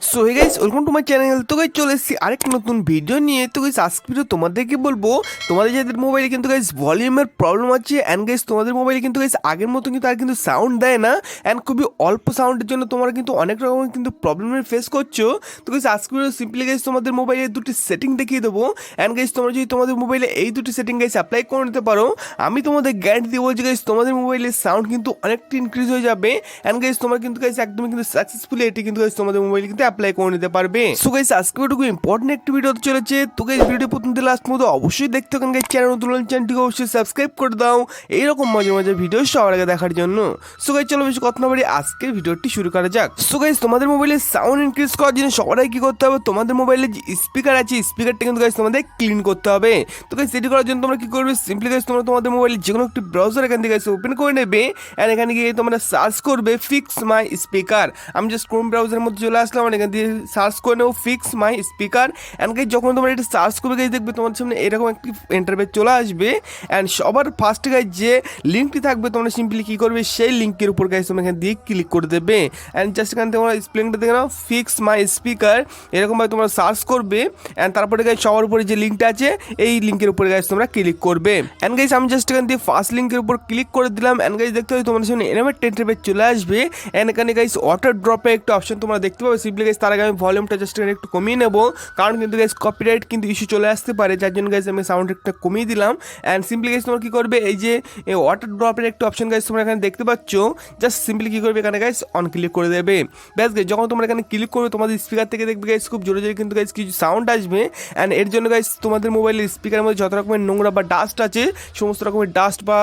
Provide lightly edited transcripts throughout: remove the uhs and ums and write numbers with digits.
So hey guys, welcome to my channel. তো guys চলে এসেছি আরেক নতুন ভিডিও নিয়ে। তো গাইস আজকে ভিডিও তোমাদেরকে বলবো, তোমাদের যাদের মোবাইলে কিন্তু গাইস ভলিউমের প্রবলেম আছে অ্যান্ড গাইস তোমাদের মোবাইলে কিন্তু গাইস আগের মতো কিন্তু আর কিন্তু সাউন্ড দেয় না অ্যান্ড খুবই অল্প সাউন্ডের জন্য তোমরা কিন্তু অনেক রকমের কিন্তু প্রবলেমের ফেস করছো। তো গাইস আজকে ভিডিও সিম্পলি গাইস তোমাদের মোবাইলে দুটি সেটিং দেখিয়ে দেবো অ্যান্ড গাইস তোমরা যদি তোমাদের মোবাইলে এই দুটি সেটিং গাইস অ্যাপ্লাই করে নিতে পারো, আমি তোমাদের গ্যারান্টি দিয়ে বলছি গাইস তোমাদের মোবাইলের সাউন্ড কিন্তু অনেকটা ইনক্রিজ হয়ে যাবে অ্যান্ড গাইস তোমরা কিন্তু গাইস একদমই কিন্তু সাকসেসফুলি এটি কিন্তু গাইস তোমাদের মোবাইলে কিন্তু অ্যাপ্লাই করে নিতে পারবে। সো গাইস আজকে ভিডিও ইম্পর্টেন্ট একটি ভিডিও হতে চলেছে। তো গাইস ভিডিও প্রথম থেকে লাস্ট পর্যন্ত অবশ্যই দেখতে থাকুন গাইস। চ্যানেল নতুন হলে চ্যানেলটিকে অবশ্যই সাবস্ক্রাইব করে দাও এইরকম মজার মজার ভিডিও সবার আগে দেখার জন্য। সো গাইস চলো বেশি কথা না বাড়িয়ে আজকের ভিডিওটি শুরু করা যাক। সো গাইস তোমাদের মোবাইলে সাউন্ড ইনক্রিজ করার জন্য সবার আগে কি করতে হবে, তোমাদের মোবাইলে যে স্পিকার আছে স্পিকারটা কিন্তু গাইস তোমাদের ক্লিন করতে হবে। তো গাইস সেটি করার জন্য তোমরা কি করবে, সিম্পলি গাইস তোমরা তোমাদের মোবাইলে যে কোনো একটি ব্রাউজার এখান থেকে গাইস ওপেন করে নেবে এন্ড এখানে গিয়ে তোমরা সার্চ করবে ফিক্স মাই স্পিকার। আমি জাস্ট ক্রোম ব্রাউজারের মধ্যে চলে আসলাম, এখান দিয়ে সার্চ করে নেবো fix my speaker and guys যখন তোমরা এটা সার্চ করবে গাইস দেখবে তোমাদের সামনে এরকম একটি ইন্টারফেস চলে আসবে অ্যান্ড সবার ফার্স্টে গাইস যে লিঙ্কটি থাকবে তোমরা সিম্পলি কী করবে, সেই লিঙ্কের উপর গাইস তোমরা এখানে দিয়ে ক্লিক করে দেবে অ্যান্ড জাস্ট এখান থেকে তোমরা স্প্লিংটা দেখে নাও ফিক্স মাই স্পিকার, এরকমভাবে তোমরা সার্চ করবে অ্যান্ড তারপরে গাইস সবার উপরে যে লিঙ্কটা আছে এই লিঙ্কের উপরে গাইস তোমরা ক্লিক করবে অ্যান্ড গাইস আমি জাস্ট এখান দিয়ে ফার্স্ট লিঙ্কের উপর ক্লিক করে দিলাম অ্যান্ড গাইস দেখতে হবে তোমাদের সামনে এরকম একটা ইন্টারফেস চলে আসবে অ্যান্ড এখানে গাইস ওয়াটার ড্রপের একটা অপশন তোমরা দেখতে পাবে। সিম্পলি গাইস তার আগে আমি ভলিউমটা জাস্ট একটু কমিয়ে নেবো, কারণ কিন্তু গাইস কপিরাইট কিন্তু ইস্যু চলে আসতে পারে, যার জন্য গাইস আমি সাউন্ড একটা কমিয়ে দিলাম অ্যান্ড সিম্পলি গাইস তোমরা কী করবে, এই যে ওয়াটার ড্রপের একটা অপশন গাইস তোমরা এখানে দেখতে পাচ্ছ, জাস্ট সিম্পলি কী করবে এখানে গাইস অন ক্লিক করে দেবে। ব্যাস গাইস যখন তোমরা এখানে ক্লিক করবে তোমাদের স্পিকার থেকে দেখবে গাইস খুব জোরে জোরে কিন্তু গাইস কিছু সাউন্ড আসবে অ্যান্ড এর জন্য গাইস তোমাদের মোবাইলের স্পিকারের মধ্যে যত রকমের নোংরা বা ডাস্ট আছে সমস্ত রকমের ডাস্ট বা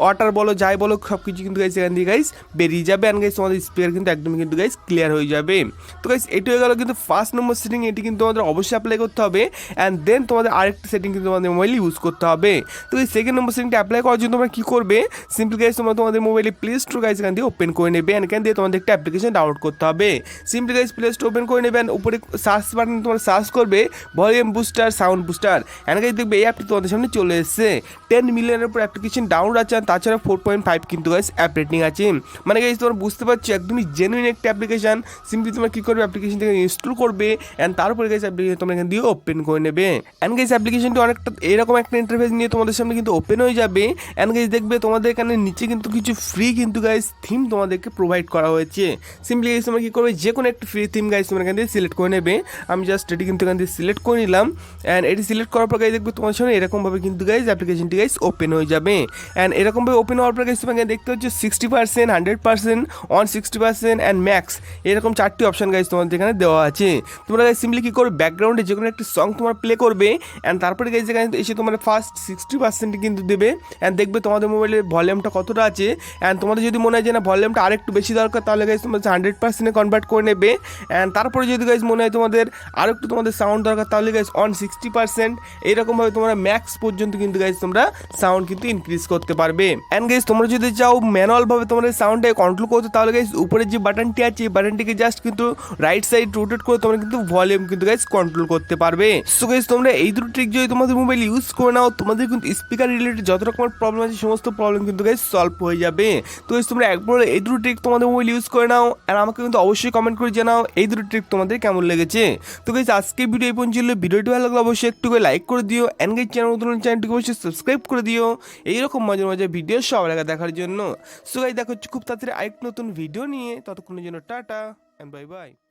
ওয়াটার বলো যাই বলো সব কিছু কিন্তু গাইস এখান দিয়ে গাইস বেরিয়ে যাবে অ্যান্ড গাইস তোমাদের স্পিকার কিন্তু একদমই কিন্তু গাইস ক্লিয়ার হয়ে যাবে। তো গাইস এটি হয়ে গেল কিন্তু ফার্স্ট নম্বর সেটিং, এটি কিন্তু তোমাদের অবশ্যই অ্যাপ্লাই করতে হবে অ্যান্ড দেন তোমাদের আরেকটি সেটিং কিন্তু তোমাদের মোবাইলে ইউজ করতে হবে। তো এই সেকেন্ড নম্বর সেটিংটা অ্যাপ্লাই করার জন্য তোমরা কী করবে, সিম্পলি গাইস তোমরা তোমাদের মোবাইলে প্লে স্টোর গাইস এখান দিয়ে ওপেন করে নেবে অ্যান্ড এখান দিয়ে তোমাদের একটা অ্যাপ্লিকেশন ডাউনলোড করতে হবে। Simply guys play store open করে নেবে অ্যান্ড উপরে সার্চ বাটন তোমরা সার্চ করবে volume booster sound booster and guys দেখবে এই অ্যাপটি তোমাদের সামনে চলে এসেছে। 10 মিলিয়নের উপর অ্যাপ্লিকেশন ডাউনলোড আছে আর তাছাড়া 4.5 কিন্তু গাইস অ্যাপ রেটিং আছে। মানে গাইস তোমরা বুঝতে পারছো একদমই জেনুইন একটা অ্যাপ্লিকেশন। সিম্পলি তোমরা কী করবে, অ্যাপ্লিকেশন থেকে ইনস্টল করবে অ্যান্ড তারপরে গাইস অ্যাপ্লিকেশন তোমরা এখান দিয়ে ওপেন করে নেবে অ্যান্ড গাইস অ্যাপ্লিকেশনটি অনেকটা এরকম একটা ইন্টারফেস নিয়ে তোমাদের সামনে কিন্তু ওপেন হয়ে যাবে অ্যান্ড গাইস দেখবে তোমাদের এখানে নিচে কিন্তু কিছু ফ্রি কিন্তু গাইস থিম তোমাদেরকে প্রোভাইড করা হয়েছে। সিম্পলি গাইস তোমরা কী করবে, যে কোনো একটা ফ্রি থিম গাইস তোমরা এখান দিয়ে সিলেক্ট করে নেবে। আমি জাস্ট এটি কিন্তু এখান দিয়ে সিলেক্ট করে নিলাম অ্যান্ড এটি সিলেক্ট করার পর গাইস দেখবে তোমার সামনে এরকমভাবে কিন্তু গাইস অ্যাপ্লিকেশনটি গাইস ওপেন হয়ে যাবে অ্যান্ড এরকমভাবে ওপেন হওয়ার পর গাইস তোমরা দেখতে হচ্ছে 60%, 100%, 160% অ্যান্ড ম্যাক্স, এরকম 4টি অপশন গাইস তোমাদের এখানে দেওয়া আছে। তোমরা গাইস সিম্পলি কী করবে, ব্যাকগ্রাউন্ডে যে কোনো একটা সং তোমরা প্লে করবে অ্যান্ড তারপরে গাইস এখানে এসে তোমরা ফার্স্ট 60% কিন্তু দেবে অ্যান্ড দেখবে তোমাদের মোবাইলের ভলিউমটা কতটা আছে অ্যান্ড তোমাদের যদি মনে হয় যে না ভলিউমটা আরেকটু বেশি দরকার তাহলে গাইস তোমরা 100%-এ কনভার্ট করে নেবে অ্যান্ড তারপরে যদি গাইস মনে হয় তোমাদের আরেকটু তোমাদের সাউন্ড দরকার তাহলে গাইস 160% এইরকমভাবে তোমরা ম্যাক্স পর্যন্ত কিন্তু গাইস তোমরা সাউন্ড কিন্তু ইনক্রিজ করতে পারবে অ্যান্ড গাইস তোমরা যদি চাও ম্যানুয়ালভাবে তোমরা সাউন্ডটাকে কন্ট্রোল করতে তাহলে গাইস উপরের যে বাটনটি আছে এই বাটনটিকে জাস্ট কিন্তু রাইট সাইড রোটেট করে তোমরা কিন্তু ভলিউম কিন্তু গাইস কন্ট্রোল করতে পারবে। সো গাইস তোমরা এই দুটো ট্রিক যদি তোমাদের মোবাইল ইউজ করে নাও তোমাদের কিন্তু স্পিকার রিলেটেড যত রকমের প্রবলেম আছে সমস্ত প্রবলেম কিন্তু গাইস সলভ হয়ে যাবে। তো গাইস তোমরা একবার এই দুটো ট্রিক তোমাদের মোবাইল ইউজ করে নাও আর আমাকে কিন্তু অবশ্যই কমেন্ট করে জানাও এই দুটো ট্রিক তোমাদের কেমন লেগেছে। তো গাইস আজকে ভিডিও এই পর্যন্ত ছিল, ভিডিওটি ভালো লাগলে অবশ্যই একটু করে লাইক করে দিও এন্ড গাইস চ্যানেলটিকে অবশ্যই সাবস্ক্রাইব করে দিও এইরকম মজার মজার ভিডিও সবার আগে দেখার জন্য। সো গাইস দেখো খুব তাড়াতাড়ি আরেকটা নতুন ভিডিও নিয়ে, ততক্ষণের জন্য টাটা এন্ড বাই বাই।